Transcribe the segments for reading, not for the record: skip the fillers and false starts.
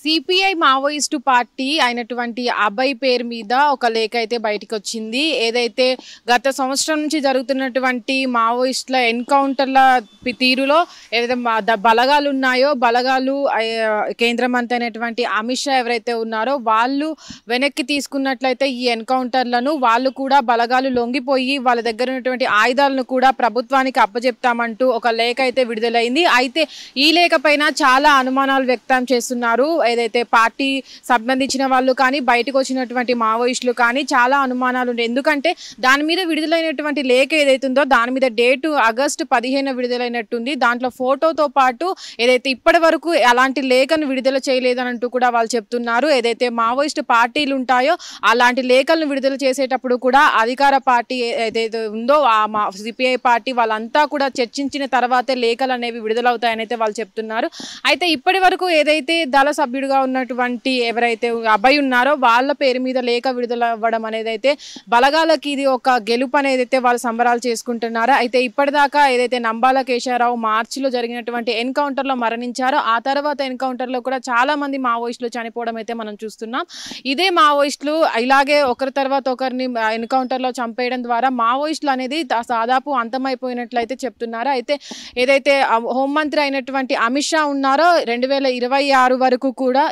CPI Maoist party అయినటువంటి అభయ్ పేరు మీద ఒక లేఖ అయితే బయటికి వచ్చింది. ఏదైతే గత సంవత్సరం నుంచి జరుగుతున్నటువంటి మావోయిస్టుల ఎన్కౌంటర్ల తీరులో ఏదైతే బలగాలు ఉన్నాయో, బలగాలు కేంద్ర మంత్రి అయినటువంటి అమిత్ షా ఎవరైతే ఉన్నారో వాళ్ళు వెనక్కి తీసుకున్నట్లయితే ఈ ఎన్కౌంటర్లను వాళ్ళు కూడా బలగాలు లొంగిపోయి వాళ్ళ దగ్గర ఉన్నటువంటి ఆయుధాలను కూడా ప్రభుత్వానికి అప్పచెప్తామంటూ ఒక లేఖ అయితే విడుదలైంది. అయితే ఈ లేఖ పైన చాలా అనుమానాలు వ్యక్తం చేస్తున్నారు. ఏదైతే పార్టీ సంబంధించిన వాళ్ళు కానీ బయటకు వచ్చినటువంటి మావోయిస్టులు కానీ చాలా అనుమానాలు ఉన్నాయి. ఎందుకంటే దాని మీద విడుదలైనటువంటి లేఖ ఏదైతుందో దాని మీద డేటు ఆగస్టు 15 విడుదలైనట్టుంది. దాంట్లో ఫోటోతో పాటు ఏదైతే ఇప్పటి వరకు అలాంటి లేఖను విడుదల చేయలేదని అంటూ కూడా వాళ్ళు చెప్తున్నారు. ఏదైతే మావోయిస్టు పార్టీలు ఉంటాయో అలాంటి లేఖలను విడుదల చేసేటప్పుడు కూడా అధికార పార్టీ ఏదైతే ఉందో ఆ సిపిఐ పార్టీ వాళ్ళంతా కూడా చర్చించిన తర్వాతే లేఖలు అనేవి విడుదలవుతాయని అయితే వాళ్ళు చెప్తున్నారు. అయితే ఇప్పటి వరకు ఏదైతే దళ సభ్యుడిగా ఉన్నటువంటి ఎవరైతే అభయ్ ఉన్నారో వాళ్ళ పేరు మీద లేఖ విడుదల అవ్వడం అనేది అయితే బలగాలకి ఇది ఒక గెలుపు అనేది అయితే వాళ్ళు సంబరాలు చేసుకుంటున్నారు. అయితే ఇప్పటిదాకా ఏదైతే నంబాల కేశవరావు మార్చిలో జరిగినటువంటి ఎన్కౌంటర్లో మరణించారో ఆ తర్వాత ఎన్కౌంటర్లో కూడా చాలా మంది మావోయిస్టులు చనిపోవడం అయితే మనం చూస్తున్నాం. ఇదే మావోయిస్టులు ఇలాగే ఒకరి తర్వాత ఒకరిని ఎన్కౌంటర్లో చంపేయడం ద్వారా మావోయిస్టులు అనేది దాదాపు అంతమైపోయినట్లయితే చెప్తున్నారు. అయితే ఏదైతే హోంమంత్రి అయినటువంటి అమిత్ షా ఉన్నారో 2026 వరకు కూడా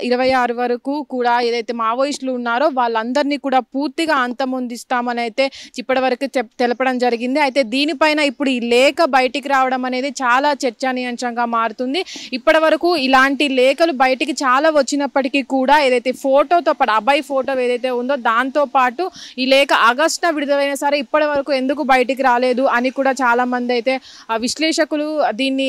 ఏదైతే మావోయిస్టులు ఉన్నారో వాళ్ళందరినీ కూడా పూర్తిగా అంతమొందిస్తామని అయితే ఇప్పటి వరకు తెలపడం జరిగింది. అయితే దీనిపైన ఇప్పుడు ఈ లేఖ బయటికి రావడం అనేది చాలా చర్చనీయాంశంగా మారుతుంది. ఇప్పటి వరకు ఇలాంటి లేఖలు బయటికి చాలా వచ్చినప్పటికీ కూడా ఏదైతే ఫోటోతో పాటు అభయ్ ఫోటో ఏదైతే ఉందో దాంతో పాటు ఈ లేఖ ఆగస్టున విడుదలైనా సరే ఇప్పటి వరకు ఎందుకు బయటికి రాలేదు అని కూడా చాలా మంది అయితే విశ్లేషకులు దీన్ని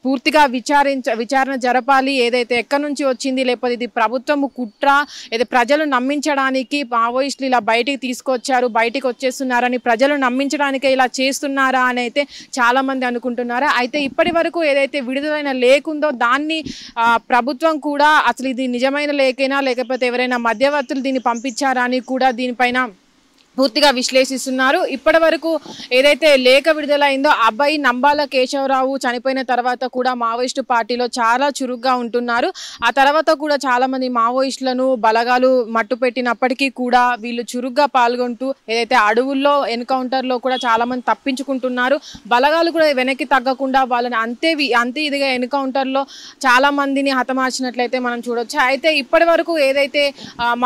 పూర్తిగా విచారణ జరపాలి. ఏదైతే ఎక్కడి నుంచి వచ్చింది, లేకపోతే ఇది ప్రభుత్వం కుట్ర, ఏదైతే ప్రజలు నమ్మించడానికి మావోయిస్టులు ఇలా బయటికి వచ్చేస్తున్నారని ప్రజలు నమ్మించడానికే ఇలా చేస్తున్నారా అని అయితే చాలా మంది అనుకుంటున్నారు. అయితే ఇప్పటి వరకు ఏదైతే విడుదలైన లేఖ ఉందో దాన్ని ప్రభుత్వం కూడా అసలు ఇది నిజమైన లేఖేనా లేకపోతే ఎవరైనా మధ్యవర్తులు దీన్ని పంపించారా అని కూడా దీనిపైన పూర్తిగా విశ్లేషిస్తున్నారు. ఇప్పటి వరకు ఏదైతే లేఖ విడుదలైందో అభయ్ నంబాల కేశవరావు చనిపోయిన తర్వాత కూడా మావోయిస్టు పార్టీలో చాలా చురుగ్గా ఉంటున్నారు. ఆ తర్వాత కూడా చాలా మంది మావోయిస్టులను బలగాలు మట్టు పెట్టినప్పటికీ కూడా వీళ్ళు చురుగ్గా పాల్గొంటూ ఏదైతే అడవుల్లో ఎన్కౌంటర్లో కూడా చాలా మంది తప్పించుకుంటున్నారు. బలగాలు కూడా వెనక్కి తగ్గకుండా వాళ్ళని అంతే ఇదిగా ఎన్కౌంటర్లో చాలా మందిని హతమార్చినట్లయితే మనం చూడొచ్చు. అయితే ఇప్పటి వరకు ఏదైతే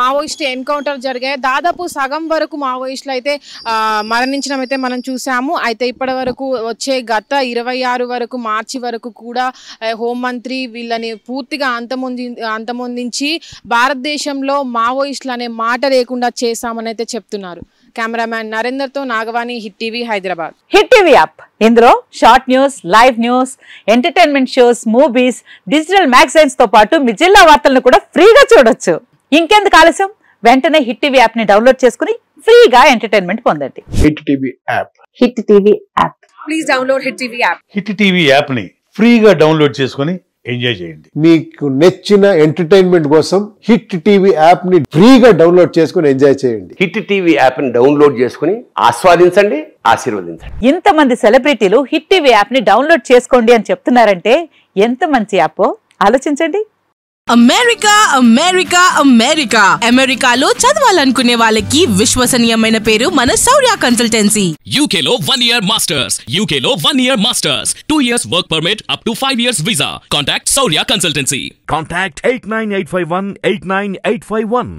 మావోయిస్టు ఎన్కౌంటర్ జరిగాయో దాదాపు సగం వరకు మావోయిస్టులు అయితే మరణించడం అయితే మనం చూసాము. అయితే ఇప్పటి వరకు వచ్చే గత 26 వరకు మార్చి వరకు కూడా హోంమంత్రి వీళ్ళని పూర్తిగా అంతమొందించి భారతదేశంలో మావోయిస్టులు అనే మాట లేకుండా చేశామని అయితే చెప్తున్నారు. కెమెరామ్యాన్ నరేందర్తో Nagavani, hit TV, Hyderabad. Hit TV app ఇందులో short news, live news, entertainment shows, movies, digital magazines తో పాటు మీ జిల్లా వార్తలను కూడా ఫ్రీగా చూడొచ్చు. ఇంకెందుకు ఆలస్యం, వెంటనే హిట్ టీవీ యాప్ ని డౌన్లోడ్ చేసుకుని ఫ్రీగా ఎంటర్టైన్మెంట్ పొందండి. Hit TV app. Hit TV app. Please download hit TV app. Hit TV app ని ఫ్రీగా డౌన్లోడ్ చేసుకుని ఎంజాయ్ చేయండి. మీకు నచ్చిన ఎంటర్టైన్మెంట్ కోసం హిట్ టీవీ యాప్ ని ఫ్రీగా డౌన్లోడ్ చేసుకుని ఎంజాయ్ చేయండి. హిట్ టీవీ యాప్ ని డౌన్లోడ్ చేసుకుని ఆస్వాదించండి, ఆశీర్వదించండి. ఇంతమంది సెలబ్రిటీలు హిట్ టీవీ యాప్ ని డౌన్లోడ్ చేసుకోండి అని చెప్తున్నారంటే ఎంత మంచి యాప్ ఆలోచించండి. అమెరికాలో చదవాలనుకునే వాళ్ళకి విశ్వసనీయమైన పేరు మన శౌర్య కన్సల్టెన్సీ. UK లో 1 year masters, UK లో 1 year masters, 2 years work permit up to 5 years visa. Contact Shaurya Consultancy. Contact 89851 89851.